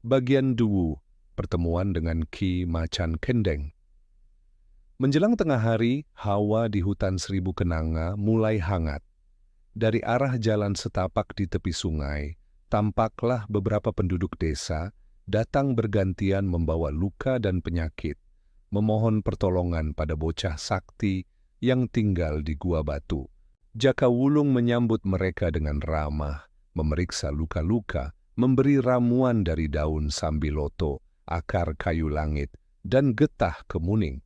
Bagian Duwu, pertemuan dengan Ki Macan Kendeng. Menjelang tengah hari, hawa di hutan Seribu Kenanga mulai hangat. Dari arah jalan setapak di tepi sungai, tampaklah beberapa penduduk desa datang bergantian membawa luka dan penyakit, memohon pertolongan pada bocah sakti yang tinggal di Gua Batu. Jaka Wulung menyambut mereka dengan ramah, memeriksa luka-luka, memberi ramuan dari daun sambiloto, akar kayu langit, dan getah kemuning.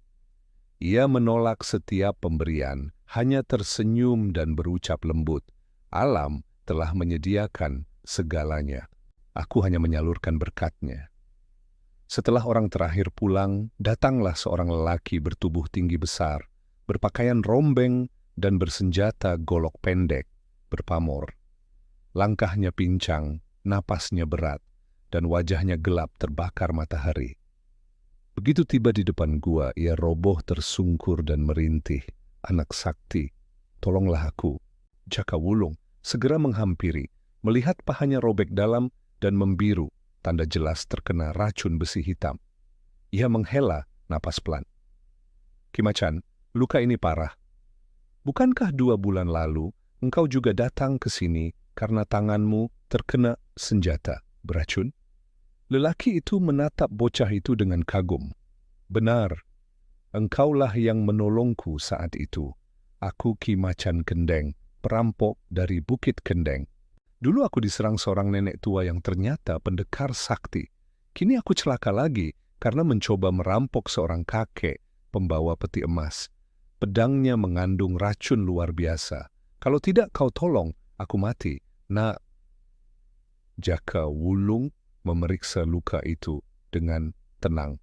Ia menolak setiap pemberian, hanya tersenyum dan berucap lembut. Alam telah menyediakan segalanya. Aku hanya menyalurkan berkatnya. Setelah orang terakhir pulang, datanglah seorang lelaki bertubuh tinggi besar, berpakaian rombeng dan bersenjata golok pendek, berpamor. Langkahnya pincang, napasnya berat, dan wajahnya gelap terbakar matahari. Begitu tiba di depan gua, ia roboh tersungkur dan merintih. Anak sakti, tolonglah aku. Jaka Wulung segera menghampiri, melihat pahanya robek dalam dan membiru, tanda jelas terkena racun besi hitam. Ia menghela napas pelan. Ki Macan, luka ini parah. Bukankah 2 bulan lalu engkau juga datang ke sini karena tanganmu terkena senjata beracun? Lelaki itu menatap bocah itu dengan kagum. Benar, engkaulah yang menolongku saat itu. Aku Ki Macan Kendeng, perampok dari Bukit Kendeng. Dulu aku diserang seorang nenek tua yang ternyata pendekar sakti. Kini aku celaka lagi karena mencoba merampok seorang kakek, pembawa peti emas. Pedangnya mengandung racun luar biasa. Kalau tidak kau tolong, aku mati. Nak. Jaka Wulung memeriksa luka itu dengan tenang.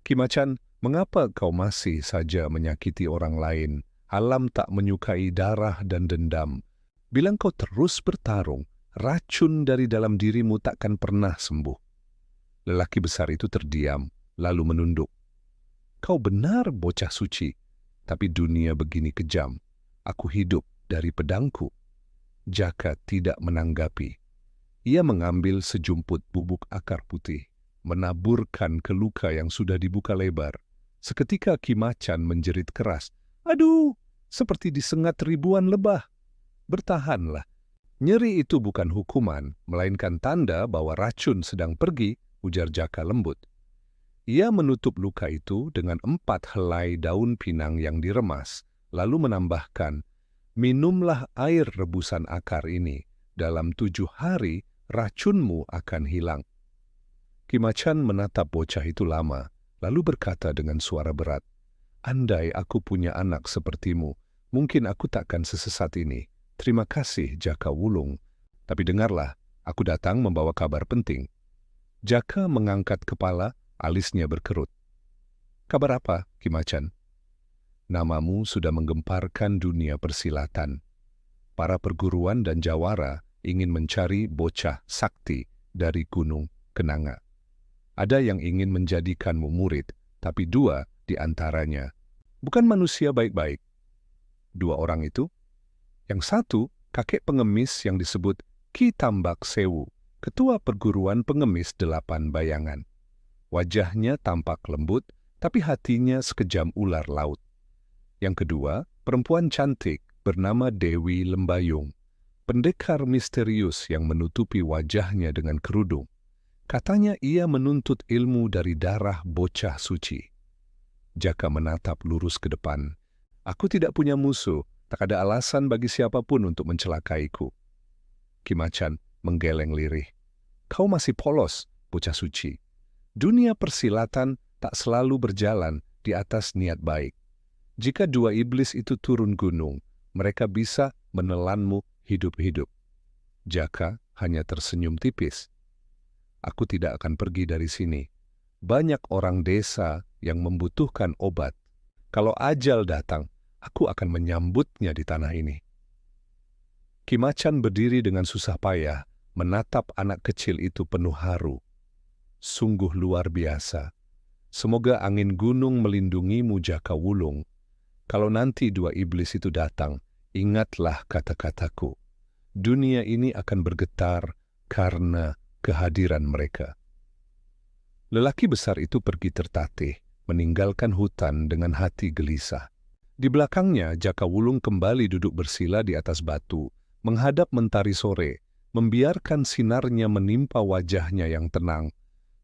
Ki Macan, mengapa kau masih saja menyakiti orang lain? Alam tak menyukai darah dan dendam. Bila kau terus bertarung, racun dari dalam dirimu takkan pernah sembuh. Lelaki besar itu terdiam, lalu menunduk. Kau benar, bocah suci. Tapi dunia begini kejam. Aku hidup dari pedangku. Jaka tidak menanggapi. Ia mengambil sejumput bubuk akar putih, menaburkan ke luka yang sudah dibuka lebar. Seketika Ki Macan menjerit keras. Aduh, seperti disengat ribuan lebah. Bertahanlah. Nyeri itu bukan hukuman, melainkan tanda bahwa racun sedang pergi, ujar Jaka lembut. Ia menutup luka itu dengan 4 helai daun pinang yang diremas, lalu menambahkan, minumlah air rebusan akar ini. Dalam 7 hari, racunmu akan hilang. Ki Macan menatap bocah itu lama, lalu berkata dengan suara berat, andai aku punya anak sepertimu, mungkin aku takkan sesesat ini. Terima kasih, Jaka Wulung. Tapi dengarlah, aku datang membawa kabar penting. Jaka mengangkat kepala, alisnya berkerut. Kabar apa, Ki Macan? Namamu sudah menggemparkan dunia persilatan. Para perguruan dan jawara ingin mencari bocah sakti dari Gunung Kenanga. Ada yang ingin menjadikanmu murid, tapi 2 di antaranya bukan manusia baik-baik. 2 orang itu, yang satu kakek pengemis yang disebut Ki Tambak Sewu, ketua perguruan pengemis 8 bayangan. Wajahnya tampak lembut, tapi hatinya sekejam ular laut. Yang kedua, perempuan cantik bernama Dewi Lembayung, pendekar misterius yang menutupi wajahnya dengan kerudung. Katanya ia menuntut ilmu dari darah bocah suci. Jaka menatap lurus ke depan. Aku tidak punya musuh, tak ada alasan bagi siapapun untuk mencelakaiku. Ki Macan menggeleng lirih. Kau masih polos, bocah suci. Dunia persilatan tak selalu berjalan di atas niat baik. Jika 2 iblis itu turun gunung, mereka bisa menelanmu hidup-hidup. Jaka hanya tersenyum tipis. Aku tidak akan pergi dari sini. Banyak orang desa yang membutuhkan obat. Kalau ajal datang, aku akan menyambutnya di tanah ini. Ki Macan berdiri dengan susah payah, menatap anak kecil itu penuh haru. Sungguh luar biasa. Semoga angin gunung melindungimu, Jaka Wulung. Kalau nanti 2 iblis itu datang, ingatlah kata-kataku. Dunia ini akan bergetar karena kehadiran mereka. Lelaki besar itu pergi tertatih, meninggalkan hutan dengan hati gelisah. Di belakangnya, Jaka Wulung kembali duduk bersila di atas batu, menghadap mentari sore, membiarkan sinarnya menimpa wajahnya yang tenang,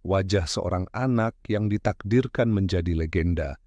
wajah seorang anak yang ditakdirkan menjadi legenda,